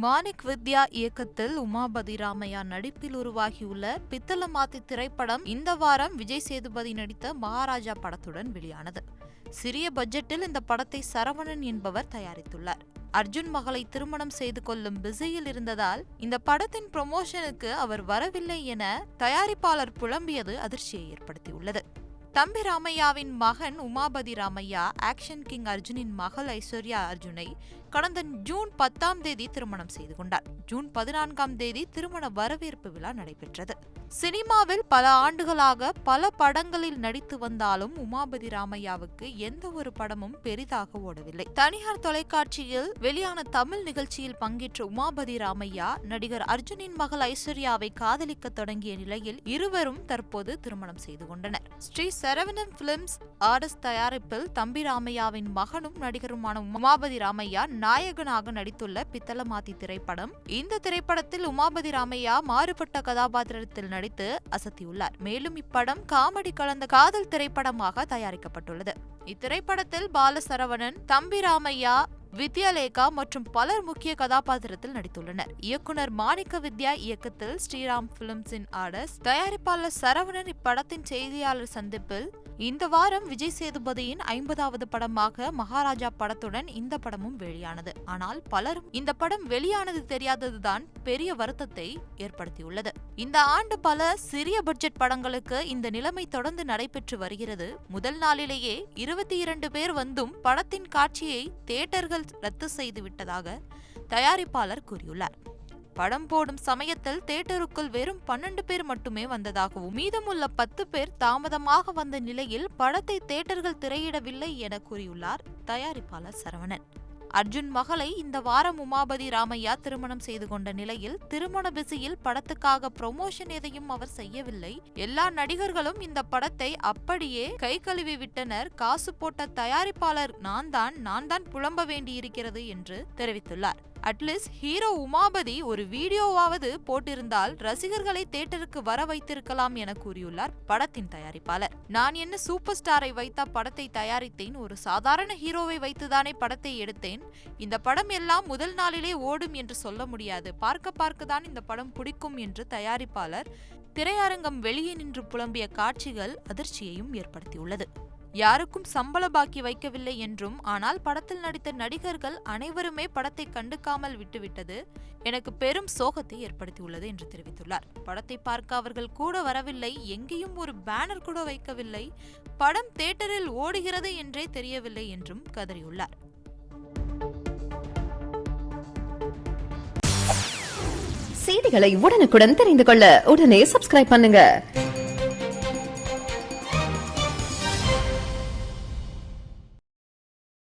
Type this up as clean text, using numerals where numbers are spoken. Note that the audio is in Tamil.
மாணிக் வித்யா இயக்கத்தில் உமாபதி ராமையா நடிப்பில் உருவாகியுள்ள பித்தளமாத்தி திரைப்படம் இந்த வாரம் விஜய் சேதுபதி நடித்த மகாராஜா படத்துடன் வெளியானது. சிறிய பட்ஜெட்டில் இந்த படத்தை சரவணன் என்பவர் தயாரித்துள்ளார். அர்ஜுன் மகளை திருமணம் செய்து கொள்ளும் பிஸியில் இருந்ததால் இந்த படத்தின் ப்ரமோஷனுக்கு அவர் வரவில்லை என தயாரிப்பாளர் புலம்பியது அதிர்ச்சியை ஏற்படுத்தியுள்ளது. தம்பி ராமையாவின் மகன் உமாபதி ராமையா ஆக்ஷன் கிங் அர்ஜுனின் மகள் ஐஸ்வர்யா அர்ஜுனை கடந்த ஜூன் 10ஆம் தேதி திருமணம் செய்து கொண்டார். ஜூன் 14ஆம் தேதி திருமண வரவேற்பு விழா நடைபெற்றது. சினிமாவில் பல ஆண்டுகளாக பல படங்களில் நடித்து வந்தாலும் உமாபதி ராமையாவுக்கு எந்த ஒரு படமும் பெரிதாக ஓடவில்லை. தனியார் தொலைக்காட்சியில் வெளியான தமிழ் நிகழ்ச்சியில் பங்கேற்ற உமாபதி ராமையா நடிகர் அர்ஜுனின் மகள் ஐஸ்வர்யாவை காதலிக்க தொடங்கிய நிலையில் இருவரும் தற்போது திருமணம் செய்து கொண்டனர். ஸ்ரீ சரவணன் பிலிம்ஸ் ஆர்எஸ் தயாரிப்பில் தம்பி ராமையாவின் மகனும் நடிகருமான உமாபதி ராமையா நாயகனாக நடித்துள்ள பித்தளமாத்தி திரைப்படம். இந்த திரைப்படத்தில் உமாபதி ராமையா மாறுபட்ட கதாபாத்திரத்தில் நடித்து அசத்தியுள்ளார். மேலும் இப்படம் காமெடி கலந்த காதல் திரைப்படமாக தயாரிக்கப்பட்டுள்ளது. இத்திரைப்படத்தில் பாலசரவணன், தம்பி ராமையா, வித்யாலேகா மற்றும் பலர் முக்கிய கதாபாத்திரத்தில் நடித்துள்ளனர். இயக்குனர் மாணிக்க வித்யா இயக்கத்தில் ஸ்ரீராம் பிலிம்ஸின் ஆர்டர்ஸ் தயாரிப்பாளர் சரவணன் இப்படத்தின் செய்தியாளர் சந்திப்பில் இந்த வாரம் விஜய் சேதுபதியின் 50வது படமாக மகாராஜா படத்துடன் இந்த படமும் வெளியானது. ஆனால் பலரும் இந்த படம் வெளியானது தெரியாததுதான் பெரிய வருத்தத்தை ஏற்படுத்தியுள்ளது. இந்த ஆண்டு பல சிறிய பட்ஜெட் படங்களுக்கு இந்த நிலைமை தொடர்ந்து நடைபெற்று வருகிறது. முதல் நாளிலேயே 22 பேர் வந்தும் படத்தின் காட்சியை தியேட்டர்கள் ரத்து செய்து விட்டதாக தயாரிப்பாளர் கூறியுள்ளார். படம் போடும் சமயத்தில் தியேட்டருக்குள் வெறும் 12 பேர் மட்டுமே வந்ததாகவும் மீதமுள்ள 10 பேர் தாமதமாக வந்த நிலையில் படத்தை தியேட்டர்கள் திரையிடவில்லை என கூறியுள்ளார் தயாரிப்பாளர் சரவணன். அர்ஜுன் மகளை இந்த வாரம் உமாபதி ராமையா திருமணம் செய்து கொண்ட நிலையில் திருமண பிஸியில் படத்துக்காக ப்ரமோஷன் எதையும் அவர் செய்யவில்லை. எல்லா நடிகர்களும் இந்த படத்தை அப்படியே கை கழுவி விட்டனர். காசு போட்ட தயாரிப்பாளர் நான் தான் புலம்ப வேண்டியிருக்கிறது என்று தெரிவித்துள்ளார். அட்லீஸ்ட் ஹீரோ உமாபதி ஒரு வீடியோவாவது போட்டிருந்தால் ரசிகர்களை தியேட்டருக்கு வர வைத்திருக்கலாம் என கூறியுள்ளார் படத்தின் தயாரிப்பாளர். நான் என்ன சூப்பர் ஸ்டாரை வைத்தா படத்தை தயாரித்தேன், ஒரு சாதாரண ஹீரோவை வைத்துதானே படத்தை எடுத்தேன். இந்த படம் எல்லாம் முதல் நாளிலே ஓடும் என்று சொல்ல முடியாது. பார்க்கத்தான் இந்த படம் பிடிக்கும் என்று தயாரிப்பாளர் திரையரங்கம் வெளியே நின்று புலம்பிய காட்சிகள் அதிர்ச்சியையும் ஏற்படுத்தியுள்ளது. யாருக்கும் சம்பள பாக்கி வைக்கவில்லை என்றும், ஆனால் படத்தில் நடித்த நடிகர்கள் அனைவருமே படத்தை கண்டுக்காமல் விட்டுவிட்டது எனக்கு பெரும் சோகத்தை ஏற்படுத்தியுள்ளது என்று தெரிவித்துள்ளார். படத்தை பார்க்க அவர்கள் கூட வரவில்லை, எங்கேயும் ஒரு பேனர் கூட வைக்கவில்லை, படம் தியேட்டரில் ஓடுகிறது என்றே தெரியவில்லை என்றும் கதறியுள்ளார். செய்திகளை உடனுக்குடன் தெரிந்து கொள்ள உடனே சப்ஸ்கிரைப் பண்ணுங்க.